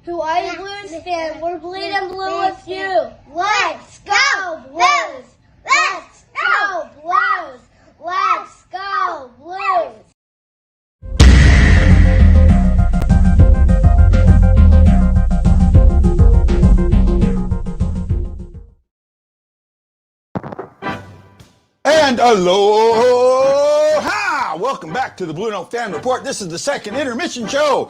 who are you Blues fan? We're bleeding blue with you. Let's go Blues! Let's go Blues! Let's go Blues! And aloha! Welcome back to the BlueNote Fan Report. This is the second intermission show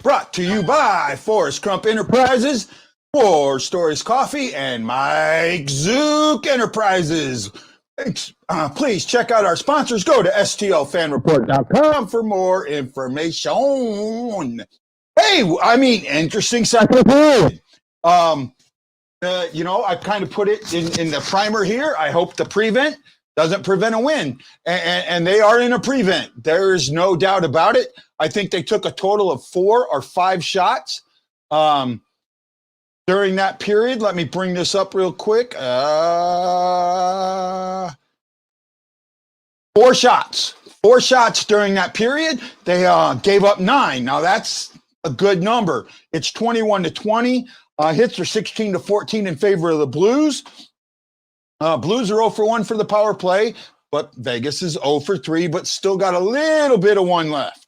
brought to you by Forrest Crump Enterprises, War Stories Coffee, and Mike Zook Enterprises. Please check out our sponsors. Go to stlfanreport.com for more information. Hey, interesting second period. I kind of put it in the primer here. I hope the prevent doesn't prevent a win. And they are in a prevent. There's no doubt about it. I think they took a total of 4 or 5 shots during that period. Let me bring this up real quick. 4 shots. 4 shots during that period. They gave up 9. Now, that's a good number. It's 21-20. Hits are 16-14 in favor of the Blues. Blues are 0 for 1 for the power play, but Vegas is 0 for 3, but still got a little bit of 1 left.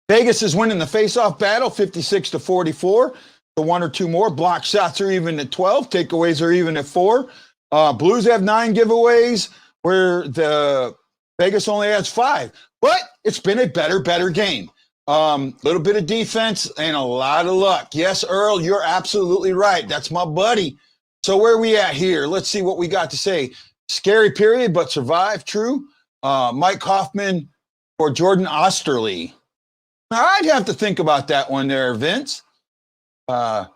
Vegas is winning the faceoff battle 56-44. The 1 or 2 more. Block shots are even at 12. Takeaways are even at 4. Blues have 9 giveaways, where the Vegas only has 5. But it's been a better game. Little bit of defense and a lot of luck. Yes, Earl, you're absolutely right. That's my buddy. So where are we at here? Let's see what we got to say. Scary period, but survive. True. Mike Hoffman or Jordan Osterley. I'd have to think about that one there, Vince. Wow,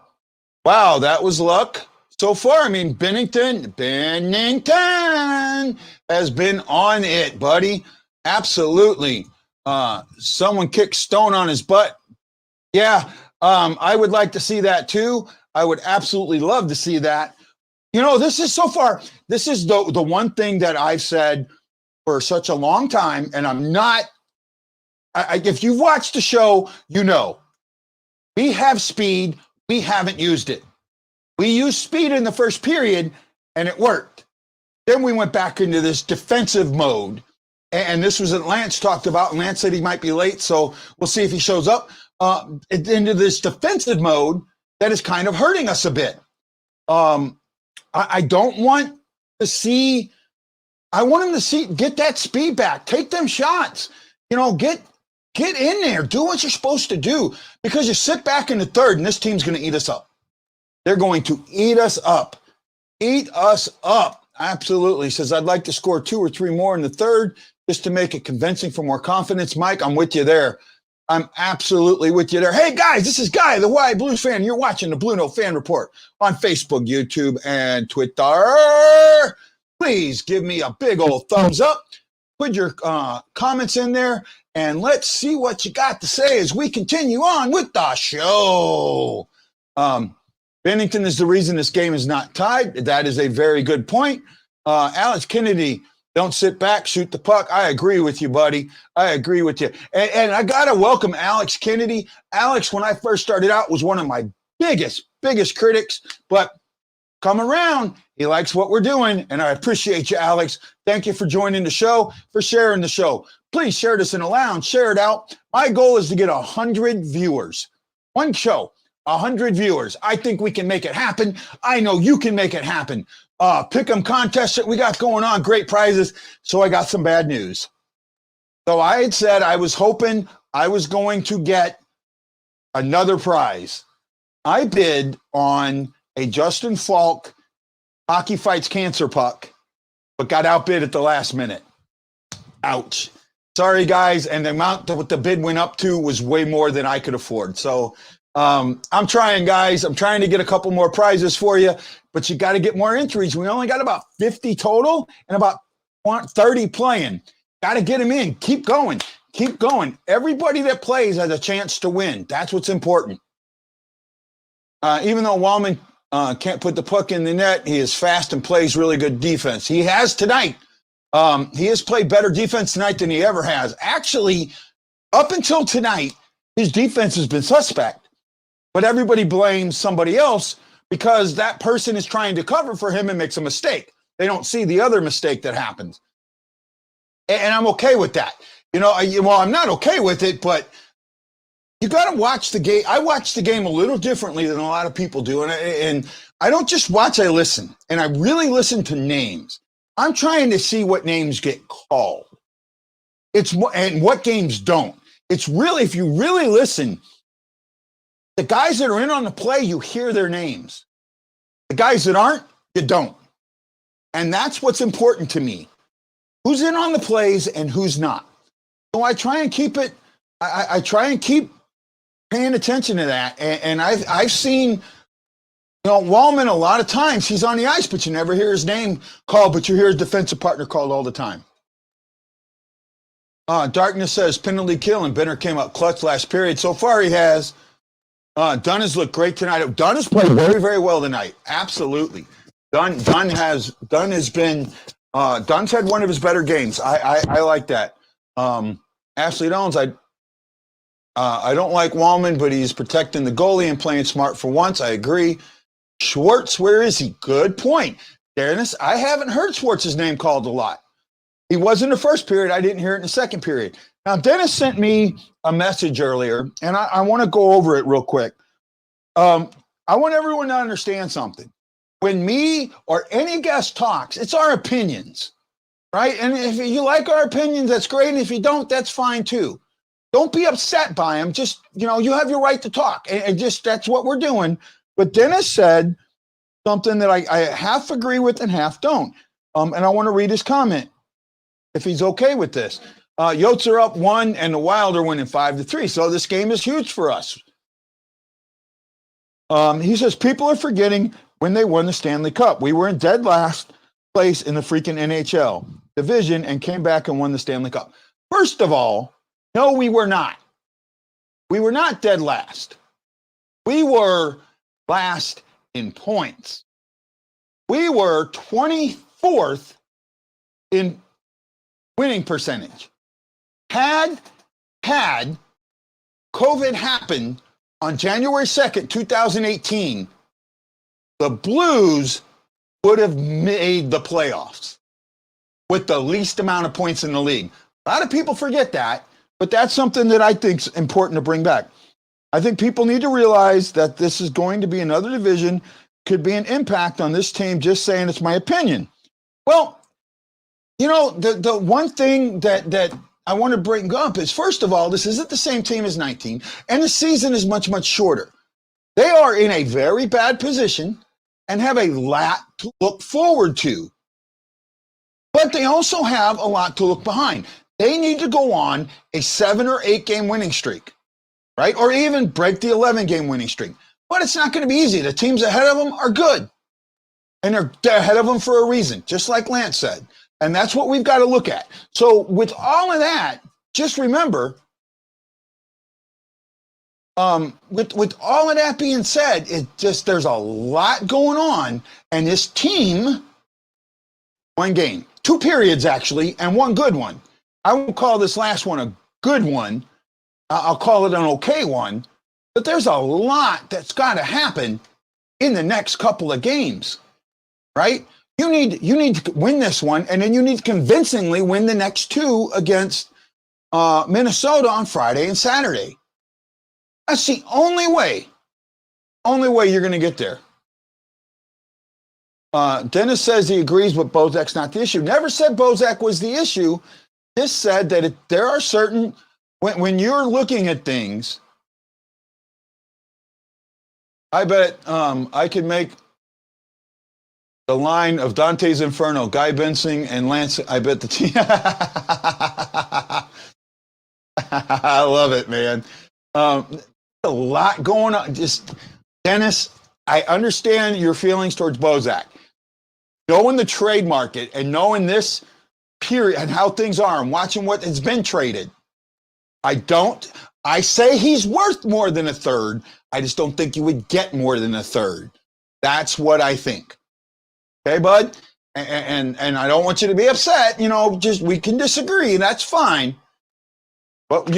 that was luck so far. Bennington has been on it, buddy. Absolutely. Someone kicked Stone on his butt. Yeah, I would like to see that too. I would absolutely love to see that. This is the one thing that I've said for such a long time, and I'm not, if you've watched the show, we have speed, we haven't used it. We used speed in the first period, and it worked. Then we went back into this defensive mode. And this was what Lance talked about. And Lance said he might be late, so we'll see if he shows up. Into this defensive mode that is kind of hurting us a bit. I don't want to see. I want him to get that speed back. Take them shots. Get in there. Do what you're supposed to do. Because you sit back in the third, and this team's going to eat us up. They're going to eat us up. Eat us up. Absolutely. He says, I'd like to score 2 or 3 more in the third, just to make it convincing for more confidence. Mike, I'm with you there. I'm absolutely with you there. Hey, guys, this is Guy, the Y Blues fan. You're watching the BlueNote Fan Report on Facebook, YouTube, and Twitter. Please give me a big old thumbs up. Put your comments in there, and let's see what you got to say as we continue on with the show. Bennington is the reason this game is not tied. That is a very good point. Alex Kennedy, don't sit back, shoot the puck. I agree with you, buddy. I agree with you. And I got to welcome Alex Kennedy. Alex, when I first started out, was one of my biggest critics. But come around, he likes what we're doing. And I appreciate you, Alex. Thank you for joining the show, for sharing the show. Please share this in a lounge. Share it out. My goal is to get 100 viewers. One show. 100 viewers. I think we can make it happen. I know you can make it happen. Pick'em contest that we got going on, great prizes. So I got some bad news. So I had said I was hoping I was going to get another prize. I bid on a Justin Falk Hockey Fights Cancer puck, but got outbid at the last minute. Ouch. Sorry, guys. And the amount that the bid went up to was way more than I could afford. So I'm trying, guys. I'm trying to get a couple more prizes for you, but you got to get more entries. We only got about 50 total and about 30 playing. Got to get them in. Keep going. Keep going. Everybody that plays has a chance to win. That's what's important. Even though Wallman can't put the puck in the net, he is fast and plays really good defense. He has tonight. He has played better defense tonight than he ever has. Actually, Up until tonight, his defense has been suspect, but everybody blames somebody else because that person is trying to cover for him and makes a mistake. They don't see the other mistake that happens. And I'm okay with that. I'm not okay with it, but you got to watch the game. I watch the game a little differently than a lot of people do. And I don't just watch, I listen. And I really listen to names. I'm trying to see what names get called. And what games don't. It's really, if you really listen, the guys that are in on the play, you hear their names. The guys that aren't, you don't. And that's what's important to me. Who's in on the plays and who's not. So I try and keep it, I try and keep paying attention to that. And I've seen, Wallman a lot of times, he's on the ice, but you never hear his name called, but you hear his defensive partner called all the time. Darkness says penalty kill, and Benner came up clutch last period. So far he has. Dunn has looked great tonight. Dunn has played very, very well tonight. Absolutely. Dunn's had one of his better games. I like that. Ashley Downs, I don't like Wallman, but he's protecting the goalie and playing smart for once. I agree. Schwartz, where is he? Good point. Dennis, I haven't heard Schwartz's name called a lot. He was in the first period. I didn't hear it in the second period. Now, Dennis sent me a message earlier, and I want to go over it real quick. I want everyone to understand something. When me or any guest talks, it's our opinions, right? And if you like our opinions, that's great. And if you don't, that's fine too. Don't be upset by them. Just, you have your right to talk. And just, that's what we're doing. But Dennis said something that I half agree with and half don't. And I want to read his comment, if he's okay with this. Yotes are up 1 and the Wild are winning 5-3. So this game is huge for us. He says, people are forgetting when they won the Stanley Cup. We were in dead last place in the freaking NHL division and came back and won the Stanley Cup. First of all, no, we were not. We were not dead last. We were last in points. We were 24th in winning percentage. Had COVID happened on January 2nd, 2018, the Blues would have made the playoffs with the least amount of points in the league. A lot of people forget that, but that's something that I think is important to bring back. I think people need to realize that this is going to be another division, could be an impact on this team, just saying it's my opinion. Well, the one thing that I want to bring up is, first of all, this isn't the same team as 19, and the season is much, much shorter. They are in a very bad position and have a lot to look forward to. But they also have a lot to look behind. They need to go on a 7 or 8 game winning streak, right? Or even break the 11 game winning streak. But it's not going to be easy. The teams ahead of them are good. And they're ahead of them for a reason, just like Lance said. And that's what we've got to look at. So with all of that, just remember, with all of that being said, there's a lot going on, and this team, one game, 2 periods actually, and 1 good one. I won't call this last one a good one. I'll call it an okay one, but there's a lot that's got to happen in the next couple of games, right? You need to win this one, and then you need to convincingly win the next 2 against Minnesota on Friday and Saturday. That's the only way you're going to get there. Dennis says he agrees with Bozak's not the issue. Never said Bozak was the issue. Just said that there are certain, when you're looking at things, I bet I could make the line of Dante's Inferno, Guy Bensing and Lance. I bet the team. I love it, man. A lot going on. Just Dennis, I understand your feelings towards Bozak. Knowing the trade market and knowing this period and how things are and watching what has been traded, I say he's worth more than a third. I just don't think you would get more than a third. That's what I think. Okay, bud? And I don't want you to be upset. Just we can disagree, and that's fine. But,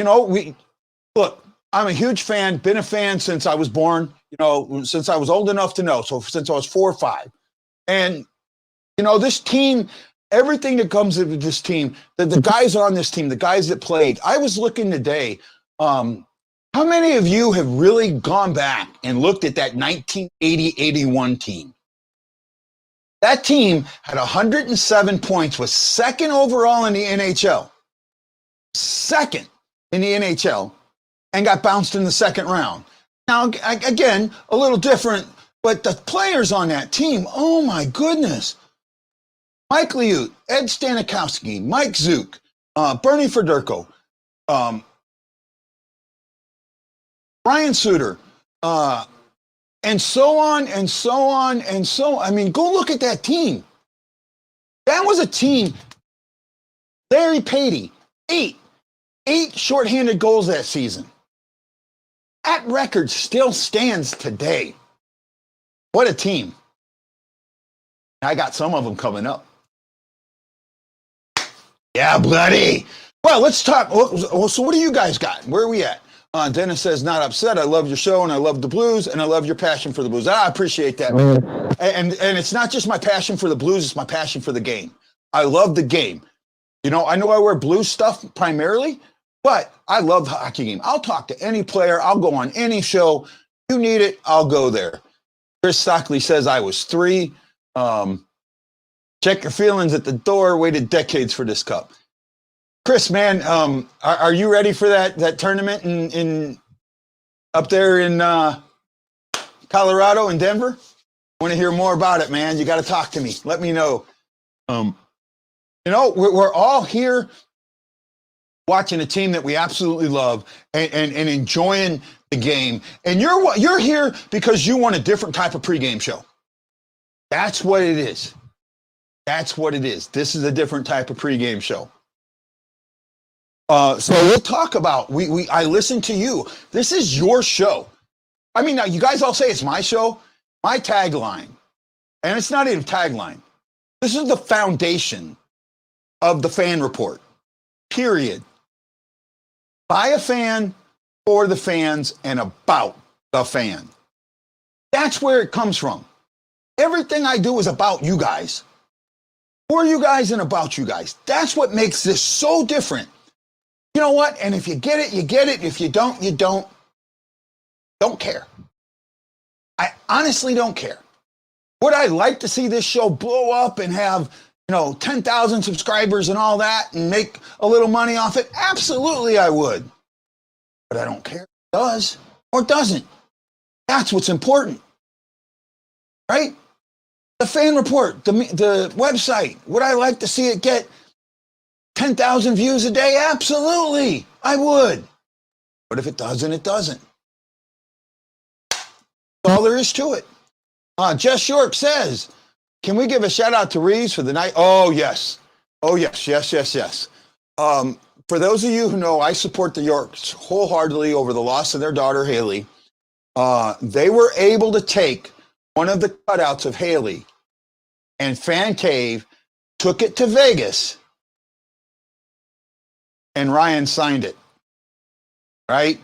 look, I'm a huge fan, been a fan since I was born, since I was old enough to know. So since I was 4 or 5. And, this team, everything that comes with this team, the guys on this team, the guys that played, I was looking today. How many of you have really gone back and looked at that 1980-81 team? That team had 107 points, was second overall in the NHL. Second in the NHL, and got bounced in the second round. Now, again, a little different, but the players on that team, oh my goodness. Mike Liut, Ed Stanikowski, Mike Zook, Bernie Federko, Brian Suter, and so on and so on and so on. I mean, go look at that team. That was a team. Larry Patey, eight shorthanded goals that season. That record still stands today. What a team. I got some of them coming up. Yeah, buddy. Well, let's talk. So what do you guys got? Where are we at? Dennis says, not upset. I love your show, and I love the Blues, and I love your passion for the Blues. I appreciate that, man. And it's not just my passion for the Blues, it's my passion for the game. I love the game. I know I wear Blues stuff primarily, but I love the hockey game. I'll talk to any player. I'll go on any show. You need it, I'll go there. Chris Stockley says, I was 3. Check your feelings at the door. Waited decades for this cup. Chris, man, are you ready for that tournament in up there in Colorado and Denver? I want to hear more about it, man. You got to talk to me. Let me know. We're all here watching a team that we absolutely love and enjoying the game. And you're here because you want a different type of pregame show. That's what it is. That's what it is. This is a different type of pregame show. So we'll talk about, I listen to you. This is your show. I mean, now you guys all say it's my show. My tagline, and it's not even tagline. This is the foundation of the fan report, period. By a fan, for the fans, and about the fan. That's where it comes from. Everything I do is about you guys. For you guys and about you guys. That's what makes this so different. You know what? And if you get it, you get it. If you don't, you don't. Don't care. I honestly don't care. Would I like to see this show blow up and have, 10,000 subscribers and all that and make a little money off it? Absolutely, I would. But I don't care if it does or doesn't. That's what's important. Right? The fan report, the website, would I like to see it get 10,000 views a day? Absolutely, I would. But if it doesn't, it doesn't. That's all there is to it. Jess York says, can we give a shout out to Reeves for the night? Oh, yes. Oh, yes. For those of you who know, I support the Yorks wholeheartedly over the loss of their daughter, Haley. They were able to take one of the cutouts of Haley, and Fan Cave took it to Vegas, and Ryan signed it, right?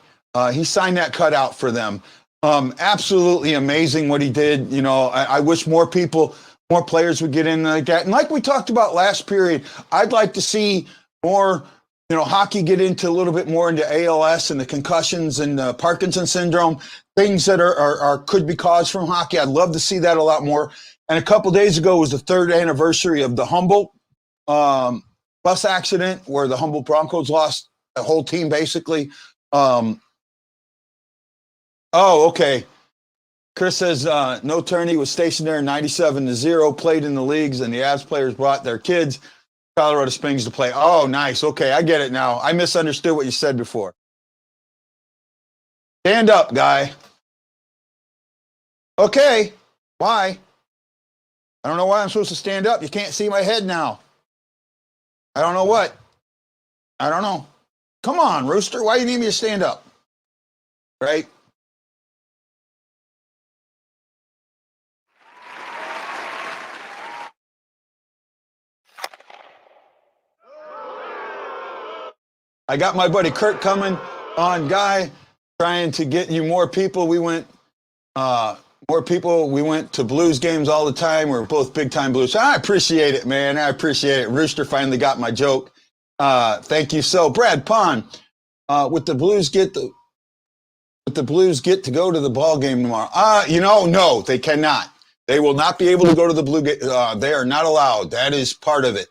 He signed that cutout for them. Absolutely amazing what he did. I wish more players would get in like that. And like we talked about last period, I'd like to see more, hockey get into a little bit more into ALS and the concussions and Parkinson's syndrome, things that are could be caused from hockey. I'd love to see that a lot more. And a couple days ago was the 3rd anniversary of the Humboldt bus accident where the Humboldt Broncos lost the whole team basically. Okay. Chris says, no tourney was stationed there in 97-0, played in the leagues, and the Avs players brought their kids to Colorado Springs to play. Oh, nice. Okay, I get it now. I misunderstood what you said before. Stand up, guy. Okay. Why? I don't know why I'm supposed to stand up. You can't see my head now. I don't know what. I don't know. Come on, Rooster. Why do you need me to stand up? Right? I got my buddy Kurt coming on, Guy, trying to get you more people. We went to Blues games all the time. We're both big time Blues. I appreciate it, man. I appreciate it. Rooster finally got my joke. Thank you. So, Brad Pond, with the Blues get to go to the ball game tomorrow? No, they cannot. They will not be able to go to the Blue game. They are not allowed. That is part of it.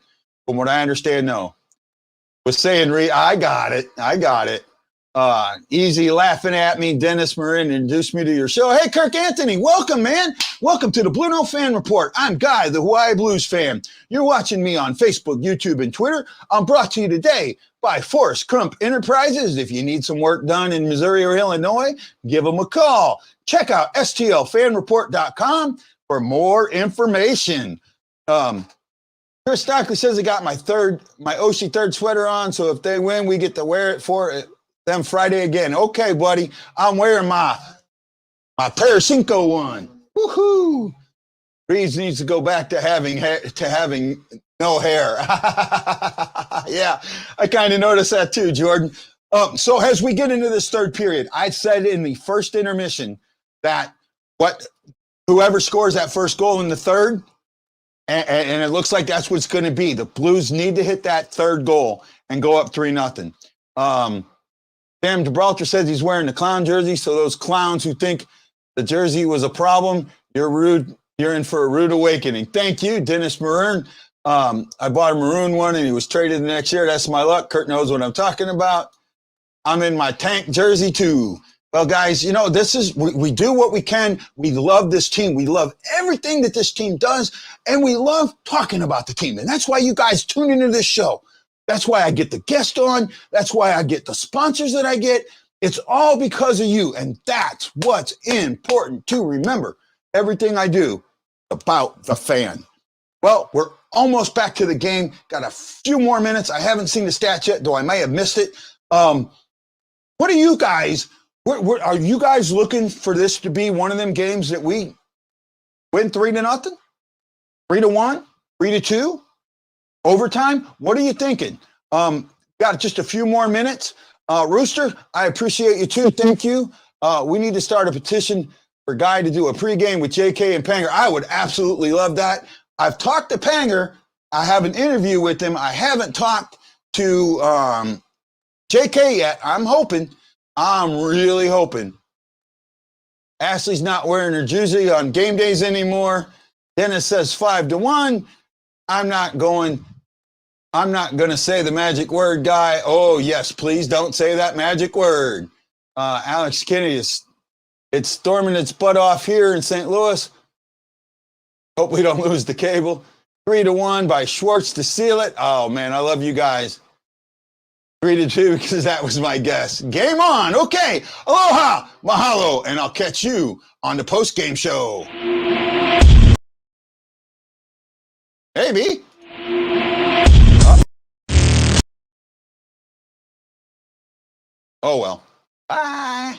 From what I understand, no. Was saying, I got it. Easy laughing at me. Dennis Marin introduced me to your show. Hey, Kirk Anthony, welcome, man. Welcome to the BlueNote Fan Report. I'm Guy, the Hawaii Blues fan. You're watching me on Facebook, YouTube, and Twitter. I'm brought to you today by Forrest Crump Enterprises. If you need some work done in Missouri or Illinois, give them a call. Check out stlfanreport.com for more information. Chris Stockley says he got my Oshie third sweater on, so if they win, we get to wear it for them Friday again. Okay, buddy, I'm wearing my Paracinco one. Woohoo! Reeves needs to go back to having no hair. Yeah, I kind of noticed that too, Jordan. So as we get into this third period, I said in the first intermission that whoever scores that first goal in the third, and it looks like that's what's going to be. The Blues need to hit that third goal and go up 3-0. Sam Gibraltar says he's wearing the clown jersey, so those clowns who think the jersey was a problem, you're rude. You're in for a rude awakening. Thank you, Dennis Maroon. I bought a maroon one, and he was traded the next year. That's my luck. Kurt knows what I'm talking about. I'm in my tank jersey, too. Well, guys, we do what we can. We love this team. We love everything that this team does, and we love talking about the team. And that's why you guys tune into this show. That's why I get the guest on. That's why I get the sponsors that I get. It's all because of you, and that's what's important to remember. Everything I do about the fan. Well, we're almost back to the game. Got a few more minutes. I haven't seen the stats yet, though I may have missed it. What are you guys? Are you guys looking for this to be one of them games that we win 3-0, 3-1, 3-2, overtime? What are you thinking? Got just a few more minutes. Rooster, I appreciate you too. Thank you. We need to start a petition for Guy to do a pregame with JK and Panger. I would absolutely love that. I've talked to Panger. I have an interview with him. I haven't talked to JK yet. I'm really hoping. Ashley's not wearing her jersey on game days anymore. Dennis says 5-1. I'm not going to say the magic word, Guy. Oh, yes, please don't say that magic word. Alex Kennedy it's storming its butt off here in St. Louis. Hope we don't lose the cable. 3-1 by Schwartz to seal it. Oh, man, I love you guys. 3-2 because that was my guess. Game on. Okay. Aloha, mahalo, and I'll catch you on the post-game show. Hey, B. Oh, well. Bye.